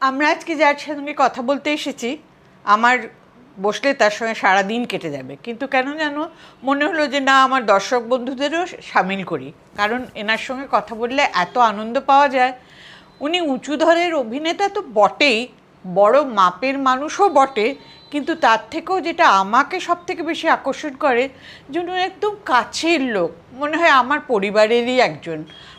আমরা আজকে যার সঙ্গে কথা বলতে এসেছি আমার বসলে তার সঙ্গে সারাদিন কেটে যাবে, কিন্তু কেন জানো মনে হলো যে না আমার দর্শক বন্ধুদেরও সামিল করি, কারণ এনার সঙ্গে কথা বললে এত আনন্দ পাওয়া যায়। উনি উঁচু ধরের অভিনেতা তো বটেই, বড় মাপের মানুষও বটে, কিন্তু তার থেকেও যেটা আমাকে সব থেকে বেশি আকর্ষণ করে যে উনি একদম কাছের লোক, মনে হয় আমার পরিবারেরই একজন।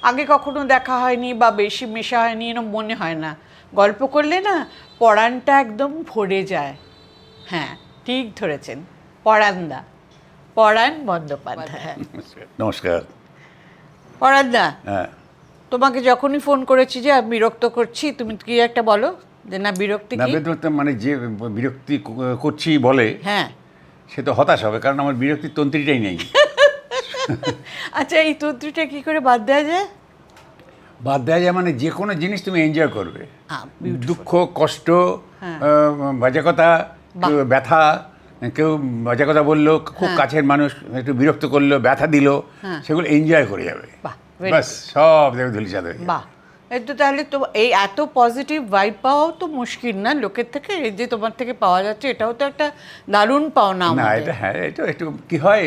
আগে কখনো দেখা হয়নি বা বেশি মেশা হয়নি এরকম মনে হয় না। গল্প করলে না পরাণটা একদম ভরে যায়। হ্যাঁ, ঠিক ধরেছেন, পরাণদা, পরাণ বন্দ্যোপাধ্যায়। নমস্কার। পরাণদা, হ্যাঁ, তোমাকে যখনই ফোন করেছি যে আমি বিরক্ত করছি, তুমি কি একটা বলো যে না বিরক্তি না কি? বেদরতা মানে যে বিরক্তি করছি বলে হ্যাঁ, সে তো হতাশ হবে, কারণ আমার বিরক্তির তন্ত্রীটাই নেই। আচ্ছা এই তন্ত্রীটা কি করে বাদ দেওয়া যায়? বাদ দেওয়া যায় মানে যে কোনো জিনিস তুমি এনজয় করবে। beautiful. দুঃখ, কষ্ট, হ্যাঁ। বাজে কথা, কেউ ব্যথা, কেউ বাজে কথা বললো, খুব হ্যাঁ। কাছের মানুষ একটু বিরক্ত করলো, ব্যথা দিল, হ্যাঁ। সেগুলো এনজয় করে যাবে। বাহ, very বাস good. সব দেখবে ধুলিসাৎ হয়ে যাবে। বাহ, এই তো তাহলে তো এই এত পজিটিভ ভাইব পাওয়াও তো মুশকিল না লোকের থেকে, এই যে তোমার থেকে পাওয়া যাচ্ছে এটাও তো একটা দারুণ পাওনা না আমাদের। এটা হ্যাঁ, এটা একটু কি হয়,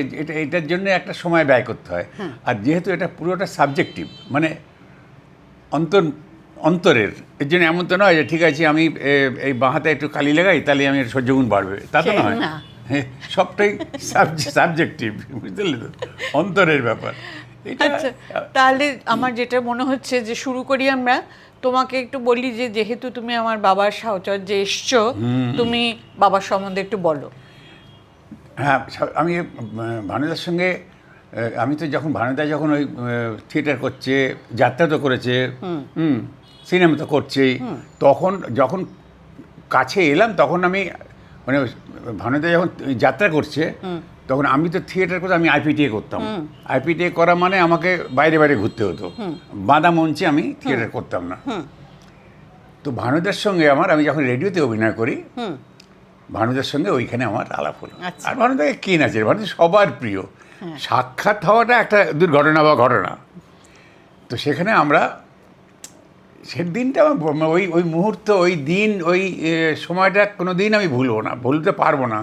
এটার জন্য একটা সময় ব্যয় করতে হয়। আর যেহেতু এটা পুরোটা সাবজেক্টিভ, মানে অন্তরের, এর জন্য এমন তো নয় যে ঠিক আছে আমি এই বাঁ হাতে একটু কালি লাগাই তাহলে আমি সহ্যগুণ বাড়বে, তা তো সে নয়। না। হ্যাঁ, সবটাই সাবজেক্টিভ, বুঝতে পারলে তো, অন্তরের ব্যাপার এটা। আচ্ছা, তাহলে আমার যেটা মনে হচ্ছে যে শুরু করি আমরা। তোমাকে একটু বলি যে যেহেতু তুমি আমার বাবার সাহচর্যে এসছো, তুমি বাবার সম্বন্ধে একটু বলো। হ্যাঁ, আমি ভানুদার সঙ্গে আমি তো যখন ভানুদা যখন ওই থিয়েটার করছে, যাত্রা তো করেছে, সিনেমা তো করছেই, তখন যখন কাছে এলাম তখন আমি মানে ভানুদা যখন যাত্রা করছে তখন আমি তো থিয়েটার করতে, আমি আইপিটিএ করতাম। আইপিটিএ করা মানে আমাকে বাইরে বাইরে ঘুরতে হতো, বাঁধা মঞ্চে আমি থিয়েটার করতাম না। তো ভানুদার সঙ্গে আমি যখন রেডিওতে অভিনয় করি, ভানুদার সঙ্গে ওইখানে আমার আলাপ হলো। আচ্ছা। আর ভানুদাকে কে না চেনে, ভানু সবার প্রিয়। সাক্ষাৎ হওয়াটা একটা দুর্ঘটনা বা ঘটনা। তো সেখানে আমরা সেদিনটা ওই ওই মুহূর্ত, ওই দিন, ওই সময়টা কোনো দিন আমি ভুলবো না, ভুলতে পারবো না।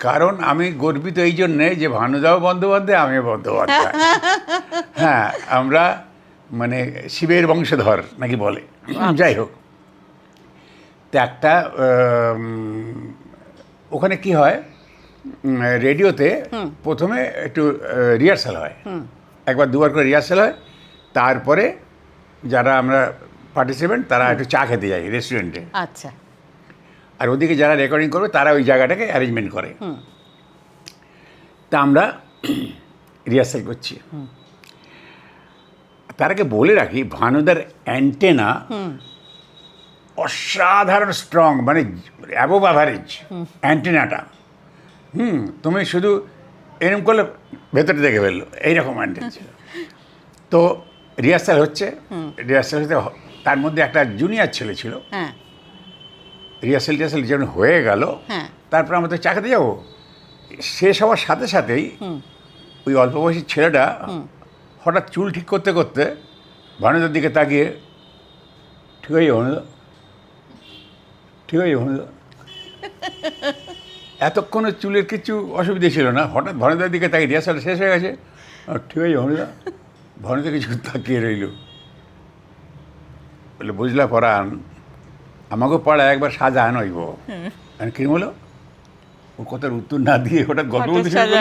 কারণ আমি গর্বিত এই জন্যে যে ভানুদাও বন্দ্যোপাধ্যায়, আমিও বন্দ্যোপাধ্যায়। হ্যাঁ, আমরা মানে শিবের বংশধর নাকি বলে, যাই হোক। তো একটা ওখানে কি হয়, রেডিওতে প্রথমে একটু রিহার্সাল হয়, একবার দুবার করে রিহার্সাল হয়, তারপরে যারা আমরা পার্টিসিপেন্ট তারা একটু চা খেতে যাই রেস্টুরেন্টে। আচ্ছা। আর ওদিকে যারা রেকর্ডিং করবে তারা ওই জায়গাটাকে অ্যারেঞ্জমেন্ট করে। তা আমরা রিহার্সাল করছি। তার আগে বলে রাখি, ভানুদার অ্যান্টেনা অসাধারণ স্ট্রং, মানে অ্যাবোভ অ্যাভারেজ অ্যান্টেনাটা। তুমি শুধু এরকম করলে ভেতরে দেখে ফেললো, এইরকম অ্যান্টেনা ছিল। তো রিহার্সাল হচ্ছে, রিহার্সাল হতে তার মধ্যে একটা জুনিয়র ছেলে ছিল। হ্যাঁ, রিহার্সাল টিহার্সাল যখন হয়ে গেল, হ্যাঁ। তারপর আমরা তো চা খেতে যাবো। শেষ হওয়ার সাথে সাথেই ওই অল্প বয়সী ছেলেটা হঠাৎ চুল ঠিক করতে করতে ভানুদার দিকে তাকিয়ে, ঠিক আছে ভানুদা, ঠিক আছে ভানুদা। এতক্ষণে চুলের কিছু অসুবিধা ছিল না, হঠাৎ ভানুদার দিকে তাকিয়ে, রিহার্সাল শেষ হয়ে গেছে, ঠিক আছে ভানুদা। ভানুদা কিছু তাকিয়ে রইল, বলে বুঝলা পরাণ, আমাকেও পাড়ায় একবার শাহজাহান হইব। কি বলো, ও কথার উত্তর না দিয়ে হঠাৎ গল্প বলতে শুরু করলো,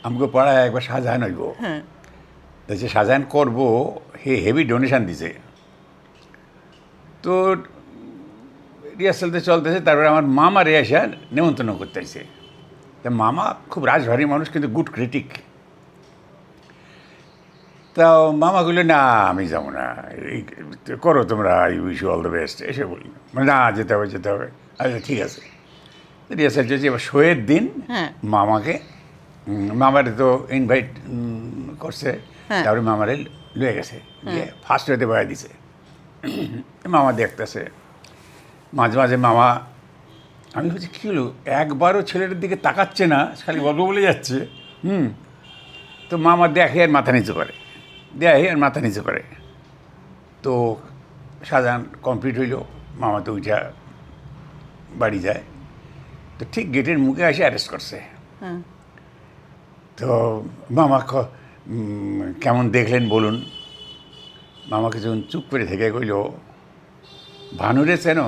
আমাকে পাড়ায় একবার শাহজাহান হইব। তা সে শাহজাহান করবো, হেভি ডোনেশান দিছে। তো রিহার্সালতে চলতেছে, তারপরে আমার মামা এসে নেমন্তন্ন করতে আসছে। তা মামা খুব রাজভারী মানুষ, কিন্তু গুড ক্রিটিক। তা মামাগুলো না আমি যাবো না, এই করো তোমরা, I wish you all the best, এসে বলি মানে না যেতে হবে যেতে হবে। আচ্ছা ঠিক আছে। রিহার্সাল চলছে, এবার শোয়ের দিন মামাকে, মামার তো ইনভাইট করছে, তারপরে মামারে লয়ে গেছে, গিয়ে ফার্স্ট হতে বয়া দিছে। মামা দেখতেছে, মাঝে মাঝে মামা, আমি বলছি কী হলো, একবারও ছেলেটার দিকে তাকাচ্ছে না, খালি গল্প বলে যাচ্ছে। তো মামা দেখে আর মাথা নিচু করে, দেখে আর মাথা নিচু করে। তো শাহজাহান কমপ্লিট হইল, মামা তো উঠা বাড়ি যায়। তো ঠিক গেটের মুখে এসে অ্যারেস্ট করছে। তো মামা কেমন দেখলেন বলুন। মামাকে যখন চুপ করে থেকে কইল, ভানুরে চেনো?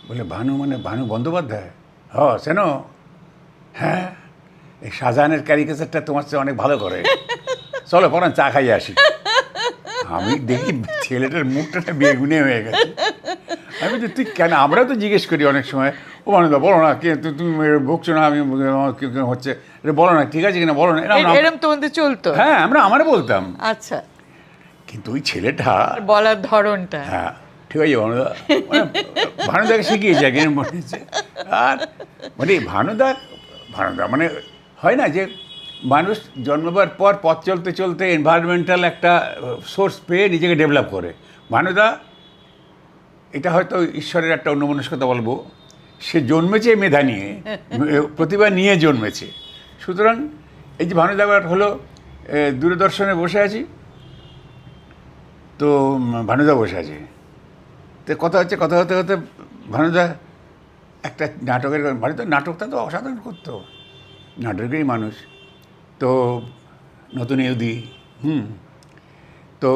বলে ভানু মানে ভানু বন্দ্যোপাধ্যায়? চেনো? হ্যাঁ, এই শাহজাহানের ক্যারিকেচারটা তোমার চেয়ে অনেক ভালো করে, চলো পরান চা খাইয়ে আসি। আমি দেখি ছেলেটার মুখটা বেগুনে হয়ে গেছে। আমি তো তুই কেন, আমরাও তো জিজ্ঞেস করি অনেক সময়, ও মানুদা বলো না, কে তুমি বকছো না, আমি হচ্ছে বলো না, ঠিক আছে কিনা বলো না, এরকম তোমাদের চলতো? হ্যাঁ, আমরা বলতাম। আচ্ছা, কিন্তু ওই ছেলেটা বলার ধরনটা, হ্যাঁ ঠিক আছে ভানুদা, মানে ভানুদাকে শিখিয়েছে আগে মনে হচ্ছে। আর মানে ভানুদা মানে হয় না যে মানুষ জন্মবার পর পথ চলতে চলতে এনভায়রনমেন্টাল একটা সোর্স পেয়ে নিজেকে ডেভেলপ করে। ভানুদা, এটা হয়তো ঈশ্বরের একটা অন্যমনস্কতা বলবো, সে জন্মেছে মেধা নিয়ে, প্রতিভা নিয়ে জন্মেছে। সুতরাং এই যে ভানুদা হলো দূরদর্শনে বসে আছি, তো ভানুদা বসে আছে, তো কথা হতে হতে ভানুদা একটা নাটকের, ভানুদা নাটকটা তো অসাধারণ করতো, নাটকেরই মানুষ তো, নতুন ইহুদি। তো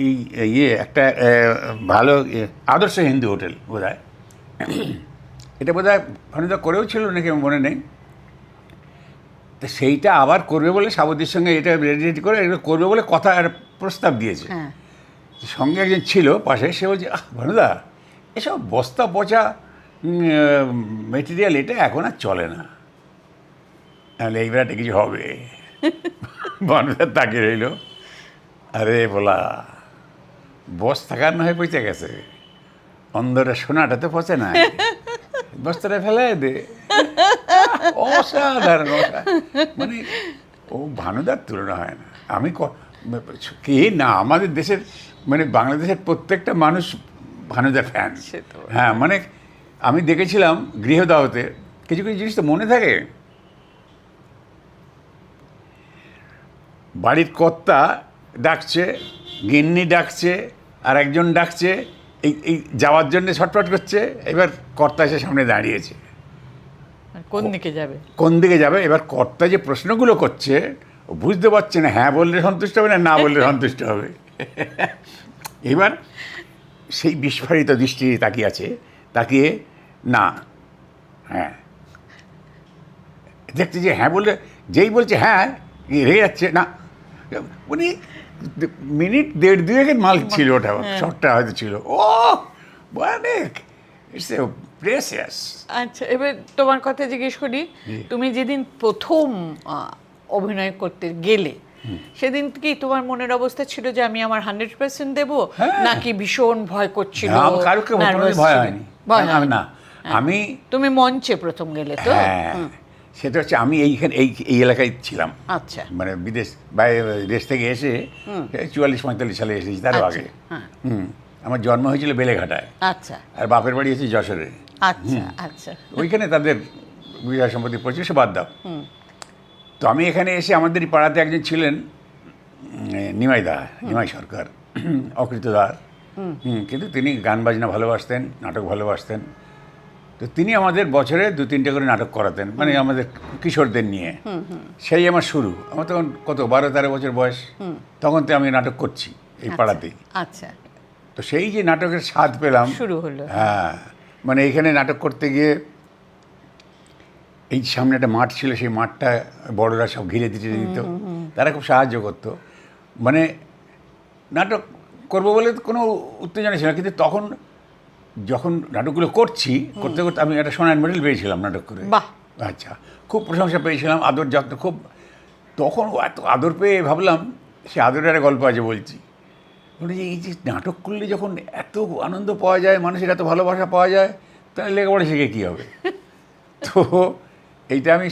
এই একটা ভালো আদর্শ হিন্দু হোটেল বোধ হয়, এটা বোধ হয় ভানুদা করেও ছিল নাকি মনে নেই। তো সেইটা আবার করবে বলে সাবতীর সঙ্গে এটা রেডি করে এটা করবে বলে কথা আর প্রস্তাব দিয়েছে। সঙ্গে একজন ছিল পাশে, সে বলছে, ভানুদা এসব বস্তা পচা মেটেরিয়াল এটা এখন আর চলে না, তাহলে এই বেড়াটা কিছু হবে। ভানুদা তাকে রইল, আরে বলা বস্তা কার না হয়ে পচে গেছে, অন্ধরা সোনাটা তো পচে না, বস্তাটা ফেলাই দে। অসাধারণ, মানে ও ভানুদার তুলনা হয় না। আমি কে না, আমাদের দেশের মানে বাংলাদেশের প্রত্যেকটা মানুষ ভানুদার ফ্যান। হ্যাঁ, মানে আমি দেখেছিলাম গৃহদাওতে কিছু কিছু জিনিস তো মনে থাকে। বাড়ির কর্তা ডাকছে, গিন্নি ডাকছে, আর একজন ডাকছে, এই যাওয়ার জন্য ছটফট করছে। এবার কর্তা এসে সামনে দাঁড়িয়েছে, কোন দিকে যাবে। এবার কর্তা যে প্রশ্নগুলো করছে বুঝতে পারছে না, হ্যাঁ বললে সন্তুষ্ট হবে না বললে সন্তুষ্ট হবে। এবার সেই বিস্ফারিত দৃষ্টি তাকিয়ে আছে, তাকিয়ে না হ্যাঁ দেখতে, যে হ্যাঁ বললে যেই বলছে হ্যাঁ রেগে যাচ্ছে না, উনি মিনিট দেড় দুয়েকের মাল ছিল ওটা, শর্টটা হয়তো ছিল। ও অনেক ইটস এ প্রেসিয়াস। আচ্ছা, এবার তোমার কথা জিজ্ঞেস করি, তুমি যেদিন প্রথম অভিনয় করতে গেলে সেদিন কি তোমার মনের অবস্থা ছিল যে আমি আমার 100% দেবো, নাকি ভীষণ ভয় করছিল? কারোকে ভয় হয়নি, আমি না, আমি তুমি মঞ্চে প্রথম গেলে তো? সেটা হচ্ছে আমি এই এলাকায় ছিলাম। আচ্ছা, মানে দেশ থেকে এসে 44-45 সালে এসেছি, তারও আগে। আমার জন্ম হয়েছিল বেলেঘাটায়। আচ্ছা, আর বাপের বাড়ি হচ্ছে যশোরে। আচ্ছা আচ্ছা, ওইখানে তাদের বিবাহ সম্পত্তি পরিচয় সে বাদ দাও। তো আমি এখানে এসে আমাদের পাড়াতে একজন ছিলেন নিমাই সরকার, অকৃতদার। কিন্তু তিনি গান বাজনা ভালোবাসতেন, নাটক ভালোবাসতেন। তো তিনি আমাদের বছরে 2-3টে করে নাটক করাতেন, মানে আমাদের কিশোরদের নিয়ে। সেই আমার শুরু। আমার তখন কত 12-13 বছর বয়স, তখন তো আমি নাটক করছি এই পাড়াতেই। আচ্ছা, তো সেই যে নাটকের স্বাদ পেলাম শুরু হলো। হ্যাঁ, মানে এখানে নাটক করতে গিয়ে এই সামনে একটা মাঠ ছিল, সেই মাঠটা বড়রা সব ঘিরে দিত, তারা খুব সাহায্য করতো। মানে নাটক করবো বলে কোনো উত্তেজনা ছিল না, কিন্তু তখন যখন নাটকগুলো করতে করতে আমি একটা সোনার মেডেল পেয়েছিলাম নাটক করে। আচ্ছা, খুব প্রশংসা পেয়েছিলাম, আদর যত্ন খুব। তখন এত আদর পেয়ে ভাবলাম সে আদরের একটা গল্প আছে বলছি। বলে যে এই যে নাটক করলে যখন এত আনন্দ পাওয়া যায়, মানুষের এত ভালোবাসা পাওয়া যায়, তাহলে লেখাপড়া শিখে কী হবে? তো এইটা আমি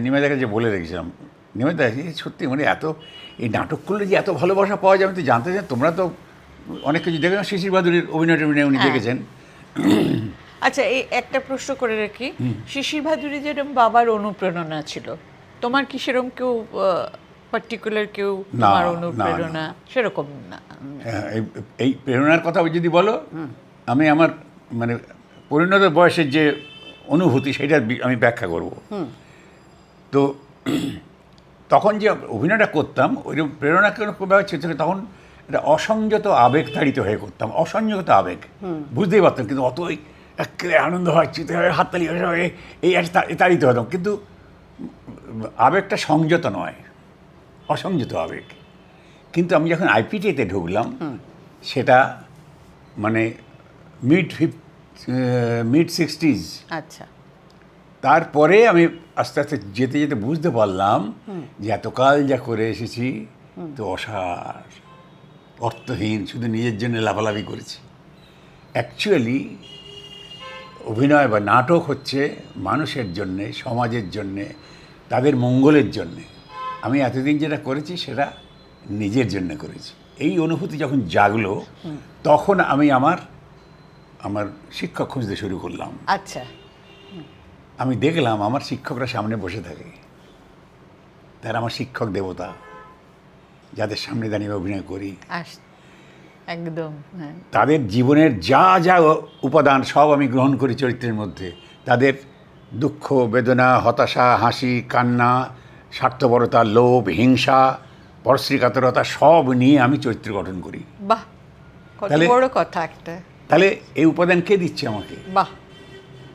নিমেদার কাছে বলে রেখেছিলাম, নিমেদা সত্যি মানে এই নাটক করলে যে এত ভালোবাসা পাওয়া যায় আমি তো জানতে চাই। তোমরা তো অনেক কিছু দেখেন, শিশির বাদুড়ির অভিনয় উনি দেখেছেন। আচ্ছা, এই একটা প্রশ্ন করে রাখি, শিশির ভাদুড়ি যেরকম বাবার অনুপ্রেরণা ছিল, তোমার কি সেরকম কেউ পার্টিকুলার কেউ না, তোমার না, অনুপ্রেরণা সেরকম না? হ্যাঁ, এই প্রেরণার কথা যদি বলো, আমি আমার মানে পরিণত বয়সের যে অনুভূতি সেটা আমি ব্যাখ্যা করব। তো তখন যে অভিনয়টা করতাম ওই প্রেরণা কেন ছিল, তখন এটা অসংযত আবেগ তাড়িত হয়ে করতাম, অসংযত আবেগ, বুঝতেই পারতাম, কিন্তু অতই একেবারে আনন্দ হয়, চিতে হয়, হাততালি হয়, এই একটা তাড়িত হতাম, কিন্তু আবেগটা সংযত নয়, অসংযত আবেগ। কিন্তু আমি যখন আইপিটিতে ঢুকলাম, সেটা মানে মিড 60s, আচ্ছা, তারপরে আমি আস্তে আস্তে যেতে যেতে বুঝতে পারলাম যে এতকাল যা করে এসেছি তো অসার, অর্থহীন, শুধু নিজের জন্য লাফালাফি করেছি। অ্যাকচুয়ালি অভিনয় বা নাটক হচ্ছে মানুষের জন্যে, সমাজের জন্যে, তাদের মঙ্গলের জন্যে। আমি এতদিন যেটা করেছি সেটা নিজের জন্য করেছি। এই অনুভূতি যখন জাগলো, তখন আমি আমার শিক্ষক খুঁজতে শুরু করলাম। আচ্ছা, আমি দেখলাম আমার শিক্ষকরা সামনে বসে থাকে, তারা আমার শিক্ষক দেবতা, যাদের সামনে দাঁড়িয়ে অভিনয় করি। একদম, হ্যাঁ। তাদের জীবনের যা যা উপাদান সব আমি গ্রহণ করি চরিত্রের মধ্যে। তাদের দুঃখ, বেদনা, হতাশা, হাসি, কান্না, স্বার্থপরতা, লোভ, হিংসা, পরশ্রীকাতরতা সব নিয়ে আমি চরিত্র গঠন করি। বাহ, কত তাহলে- বড় কথা একটা। তাহলে এই উপাদান কে দিচ্ছে আমাকে? বাহ,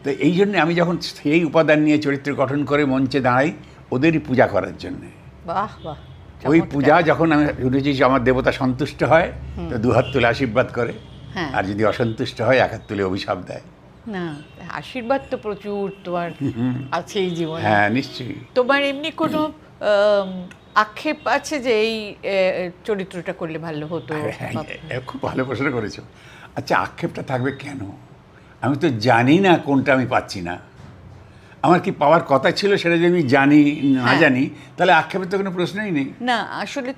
তো এই জন্য আমি যখন সেই উপাদান নিয়ে চরিত্র গঠন করে মঞ্চে দাঁড়াই, ওদেরই পূজা করার জন্যে। বাহ, বাহ, ওই চমৎকার। পূজা যখন আমি উঠেছি, আমার দেবতা সন্তুষ্ট হয় তো দুহাত তুলে আশীর্বাদ করে, হ্যাঁ। আর যদি অসন্তুষ্ট হয় এক হাত তুলে অভিশাপ দেয়। না, আশীর্বাদ তো প্রচুর তোমার আছে এই জীবনে। হ্যাঁ, নিশ্চয়ই। তোমার এমনি কোনো আক্ষেপ আছে যে এই চরিত্রটা করলে ভালো হতো? হ্যাঁ, বা- খুব ভালো প্রশ্ন করেছো। আচ্ছা, আক্ষেপটা থাকবে কেন? আমি তো জানি না কোনটা আমি পাচ্ছি না। আমার কি পাওয়ার কথা ছিল সেটা যদি আমি জানি না হ্যাঁ। জানি, তাহলে আক্ষেপের তো কোনো প্রশ্নই নেই। না, আসলে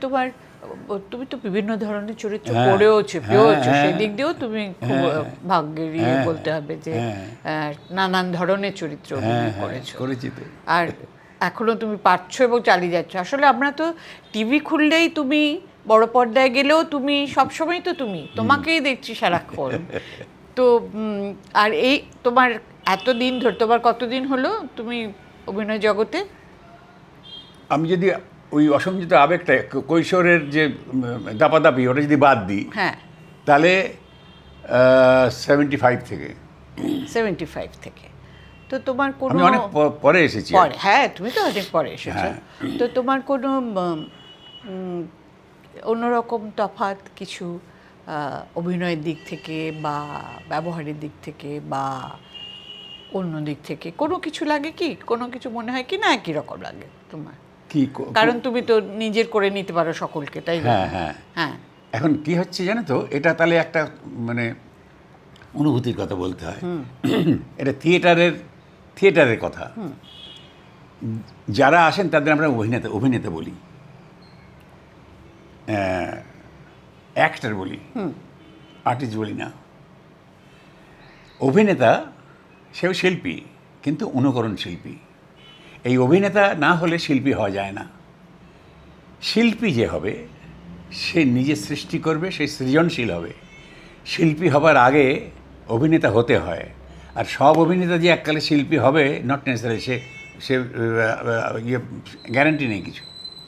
তুমি তো বিভিন্ন ধরনের চরিত্র হ্যাঁ, করেওছো, হ্যাঁ, পেয়েছো, হ্যাঁ, সেদিক দিয়েও তুমি খুব হ্যাঁ, ভাগ্যেরই হ্যাঁ, বলতে হবে যে হ্যাঁ। নানান ধরনের চরিত্র হ্যাঁ, অভিনয় হ্যাঁ, করেছো। করেছি তো। আর এখনো তুমি পারছো এবং চালিয়ে যাচ্ছ। আসলে আমরা তো টিভি খুললেই তুমি, বড় পর্দায় গেলেও তুমি, সবসময় তো তুমি, তোমাকেই দেখছি সারাক্ষণ। তো আর এই তোমার এতদিন ধরে, তোমার কতদিন হলো তুমি অভিনয় জগতে? আমি যদি ওই অসংযত আবেগটা, কৈশোরের যে দাপাদাপি, ওটা যদি বাদ দিই, হ্যাঁ, তাহলে 75 থেকে। 75 থেকে। তো তোমার কোনো আমি অনেক পরে এসেছি। পরে, হ্যাঁ, তুমি তো অনেক পরে এসেছো। হ্যাঁ। তো তোমার কোনো অন্যরকম তফাৎ কিছু অভিনয়ের দিক থেকে বা ব্যবহারের দিক থেকে বা অন্য দিক থেকে কোনো কিছু লাগে কি? কোনো কিছু মনে হয় কি না একই রকম লাগে তোমার? কি কারণ তুমি তো নিজের করে নিতে পারো সকলকে, তাই না? হ্যাঁ, হ্যাঁ। হ্যাঁ, এখন কি হচ্ছে জানো তো, এটা তাহলে একটা মানে অনুভূতির কথা বলতে হয়। এটা থিয়েটারের কথা। যারা আসেন তাদের আমরা অভিনেতা বলি, অ্যাক্টর বলি, আর্টিস্ট বলি না। অভিনেতা সেও শিল্পী, কিন্তু অনুকরণ শিল্পী। এই অভিনেতা না হলে শিল্পী হওয়া যায় না। শিল্পী যে হবে সে নিজে সৃষ্টি করবে, সে সৃজনশীল হবে। শিল্পী হবার আগে অভিনেতা হতে হয়। আর সব অভিনেতা যে এককালে শিল্পী হবে নট নেসেসারি, সে গ্যারান্টি নেই কিছু।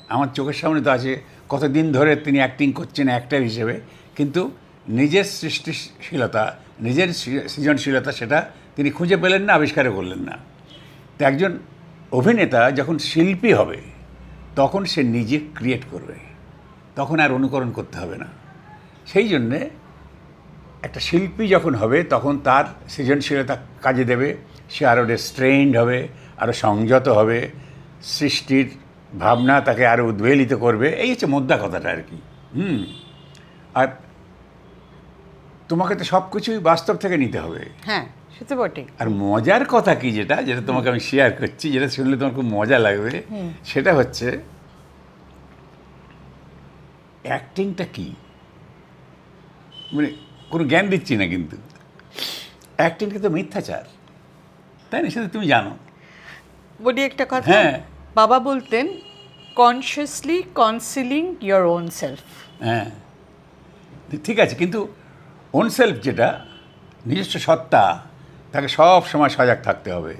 আমার চোখের সামনে তো আছে, কতদিন ধরে তিনি অ্যাক্টিং করছেন অ্যাক্টর হিসেবে, কিন্তু নিজের সৃষ্টিশীলতা, নিজের সৃজনশীলতা সেটা তিনি খুঁজে পেলেন না, আবিষ্কারও করলেন না। তো একজন অভিনেতা যখন শিল্পী হবে তখন সে নিজে ক্রিয়েট করবে, তখন আর অনুকরণ করতে হবে না। সেই জন্যে একটা শিল্পী যখন হবে তখন তার সৃজনশীলতা কাজে দেবে, সে আরও রেস্ট্রেইনড হবে, আরও সংযত হবে, সৃষ্টির ভাবনা তাকে আরও উদ্বেলিত করবে। এই হচ্ছে মোদ্দা কথাটা আর কি। আর তোমাকে তো সব কিছুই বাস্তব থেকে নিতে হবে। হ্যাঁ, সে তো বটেই। আর মজার কথা কি, যেটা তোমাকে আমি শেয়ার করছি, যেটা শুনলে তোমার খুব মজা লাগবে, সেটা হচ্ছে অ্যাক্টিংটা কি। মানে কোনো জ্ঞান দিচ্ছি না, কিন্তু অ্যাক্টিংটা তো মিথ্যাচার, তাই না? সেটা তুমি জানো। বলি একটা কথা, হ্যাঁ। বাবা বলতেন consciously concealing your own self. হ্যাঁ, ঠিক আছে, কিন্তু ওন সেলফ যেটা নিজস্ব সত্তা, তাকে সব সময় সজাগ থাকতে হবে।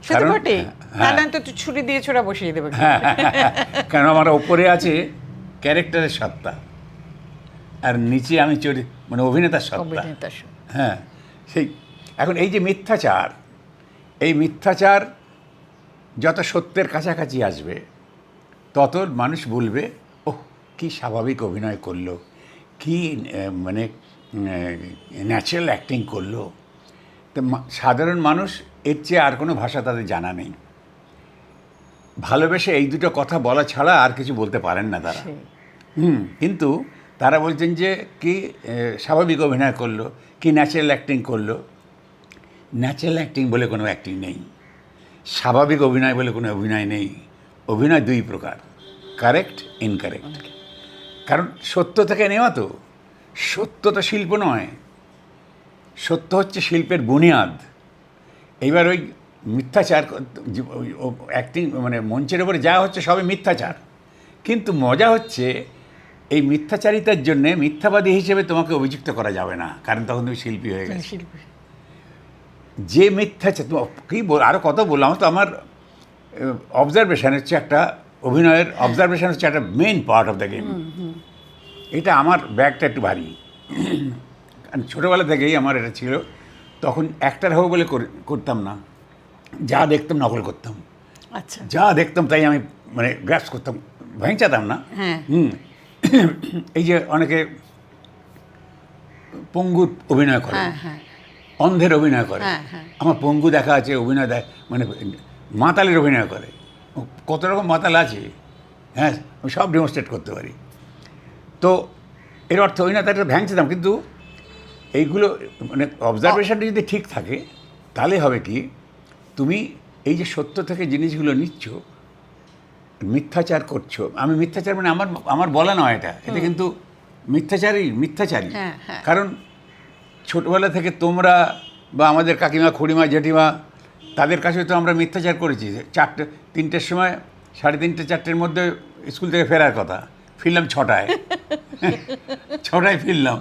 সেটা বটে, নাহলে তো তুই ছুরি দিয়ে ছোড়া বসিয়ে দেবে। কারণ আমার ওপরে আছে ক্যারেক্টারের সত্তা, আর নিচে আমি মানে অভিনেতার সত্তা। হ্যাঁ, সেই এখন এই যে মিথ্যাচার, এই মিথ্যাচার যত সত্যের কাছাকাছি আসবে তত মানুষ বলবে, ওহ কি স্বাভাবিক অভিনয় করলো, কি মানে ন্যাচারাল অ্যাক্টিং করলো। তো সাধারণ মানুষ এর চেয়ে আর কোনো ভাষা তাদের জানা নেই। ভালোবেসে এই দুটো কথা বলা ছাড়া আর কিছু বলতে পারেন না তারা। কিন্তু তারা বলছেন যে কি স্বাভাবিক অভিনয় করলো, কি ন্যাচারাল অ্যাক্টিং করলো। ন্যাচারাল অ্যাক্টিং বলে কোনো অ্যাক্টিং নেই, স্বাভাবিক অভিনয় বলে কোনো অভিনয় নেই। অভিনয় দুই প্রকার, কারেক্ট, ইনকারেক্ট। কারণ সত্য থেকে নেওয়া তো, সত্য তো শিল্প নয়, সত্য হচ্ছে শিল্পের বুনিয়াদ। এইবার ওই মিথ্যাচার অ্যাক্টিং মানে মঞ্চের ওপরে যা হচ্ছে সবই মিথ্যাচার। কিন্তু মজা হচ্ছে এই মিথ্যাচারিতার জন্যে মিথ্যাবাদী হিসেবে তোমাকে অভিযুক্ত করা যাবে না, কারণ তখন তুমি শিল্পী হয়ে গেছো। যে মিথ্যাচার কী আরও কত বললাম, তো আমার অবজারভেশন হচ্ছে একটা অভিনয়ের অবজারভেশন হচ্ছে একটা main part of the game. এটা আমার ব্যাগটা একটু ভারী, কারণ ছোটোবেলা থেকেই আমার এটা ছিল। তখন অ্যাক্টার হবো বলে করতাম না, যা দেখতাম নকল করতাম। আচ্ছা, যা দেখতাম তাই আমি মানে গ্রাস করতাম, ভেঙচাতাম না। এই যে অনেকে পঙ্গু অভিনয় করে, অন্ধের অভিনয় করে, আমার পঙ্গু দেখা আছে, অভিনয় দেয় মানে মাতালের অভিনয় করে, কত রকম মাতাল আছে। হ্যাঁ, আমি সব ডেমনস্ট্রেট করতে পারি। তো এর অর্থ ওই না, তাটা ভ্যাংছিতাম। কিন্তু এইগুলো মানে অবজারভেশনটা যদি ঠিক থাকে তাহলে হবে কি, তুমি এই যে সত্য থেকে জিনিসগুলো নিচ্ছ, মিথ্যাচার করছো। আমি মিথ্যাচার মানে আমার বলা নয় এটা, এটা কিন্তু মিথ্যাচারী। কারণ ছোটবেলা থেকে তোমরা বা আমাদের কাকিমা, খুড়িমা, জেঠিমা, তাদের কাছে তো আমরা মিথ্যাচার করেছি। 3টের সময়, 3:30, 4টের মধ্যে স্কুল থেকে ফেরার কথা, ফিরলাম 6টায়। 6টায় ফিরলাম।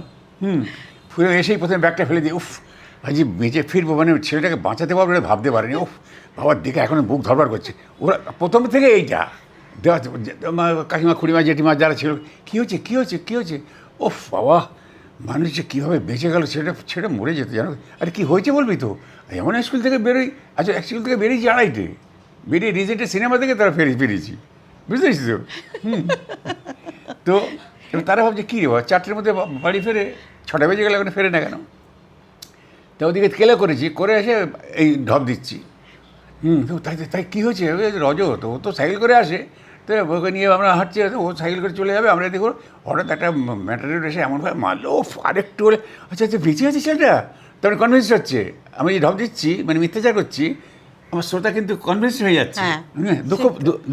ফিরে এসেই প্রথমে ব্যাগটা ফেলে দিই, উফ ভাজি বেঁচে ফিরবো, মানে ছেলেটাকে বাঁচাতে পারবো না ভাবতে পারিনি। উফ বাবার দিকে এখনও বুক ধরবার করছে। ওরা প্রথম থেকে এইটা দেওয়া, কাকিমা, খুড়িমা, জেঠিমা যারা ছিল, কী হচ্ছে, ওফ বাবা মানুষ যে কীভাবে বেঁচে গেল, সেটা মরে যেত জানো। আরে কী হয়েছে বলবি তো, এমন স্কুল থেকে বেরোই। আচ্ছা, স্কুল থেকে বেরিয়েছি 2:30-টে, বেরিয়ে রিজেন্টের সিনেমা থেকে তারা বেরিয়েছি, বুঝতে পেরেছি তো। তো এবার তারা ভাবছে কী রে বাবা, 4টের মধ্যে বাড়ি ফেরে, 6টা বেজে গেলে এখন ফেরে না কেন। তো ওদিকে কেলে করেছি, করে এসে এই ঢপ দিচ্ছি। তো তাই কী হয়েছে, রজত ও তো সাইকেল করে আসে, তো ওকে নিয়ে আমরা হাঁটছি, ও সাইকেল করে চলে যাবে, আমরা দেখো হঠাৎ একটা ম্যাটারের এসে এমনভাবে মারলো, আরেকটু বলে আচ্ছা বেঁচে আছে ছেলেটা। তখন কনভিন্স হচ্ছে, আমি যে ঢপ দিচ্ছি মানে মিথ্যাচার করছি, আমার শ্রোতা কিন্তু কনভিন্স হয়ে যাচ্ছে,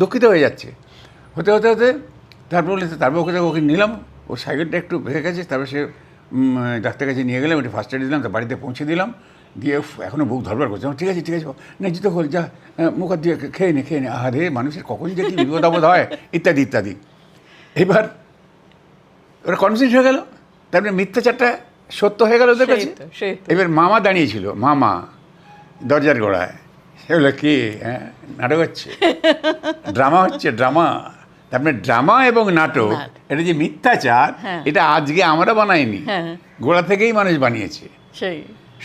দুঃখিত হয়ে যাচ্ছে। হতে তারপর ওকে নিলাম, ও সাইকেলটা একটু ভেঙে গেছে, তারপর সে ডাক্তার কাছে নিয়ে গেলাম, একটু ফার্স্ট এড দিলাম, তার বাড়িতে পৌঁছে দিলাম, দিয়ে এখনও বুক ধরবার করছে। ঠিক আছে না জিতো হল, যা মুখ হাত দিয়ে খেয়ে নে। আরে মানুষের কখন যে কি বিপদ আপদ হয়, ইত্যাদি। এবার ওরা কনভিন্স হয়ে গেল, তারপরে মিথ্যাচারটা সত্য হয়ে গেল ওদের কাছে। এবার মামা দাঁড়িয়েছিল, মামা দরজার গোড়ায়, সেগুলো কি নাটক হচ্ছে, ড্রামা হচ্ছে, ড্রামা। তারপরে ড্রামা এবং নাটক, এটা যে মিথ্যাচার, এটা আজকে আমরা বানাইনি, গোড়া থেকেই মানুষ বানিয়েছে।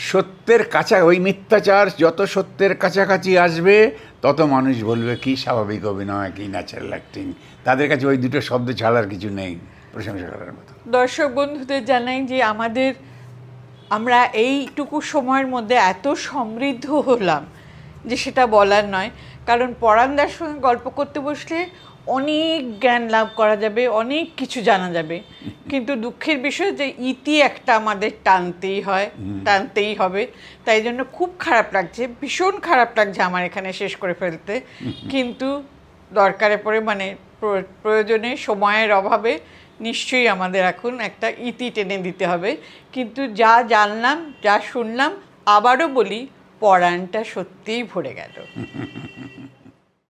সত্যের ওই মিথ্যাচার যত সত্যের কাছাকাছি আসবে তত মানুষ বলবে কি স্বাভাবিক অভিনয়, কি ন্যাচারাল অ্যাক্টিং। তাদের কাছে ওই দুটো শব্দ ছাড়ার কিছু নেই প্রশংসা করার মতো। দর্শক বন্ধুদের জানাই যে আমরা এইটুকু সময়ের মধ্যে এত সমৃদ্ধ হলাম যে সেটা বলার নয়। কারণ পরাণদার সঙ্গে গল্প করতে বসলে অনেক জ্ঞান লাভ করা যাবে, অনেক কিছু জানা যাবে। কিন্তু দুঃখের বিষয় যে ইতি একটা আমাদের টানতেই হবে। তাই জন্য খুব খারাপ লাগছে, ভীষণ খারাপ লাগছে আমার এখানে শেষ করে ফেলতে। কিন্তু দরকারে পড়ে মানে প্রয়োজনে, সময়ের অভাবে নিশ্চয়ই আমাদের এখন একটা ইতি টেনে দিতে হবে। কিন্তু যা জানলাম, যা শুনলাম, আবারও বলি, পরাণটা সত্যিই ভরে গেল।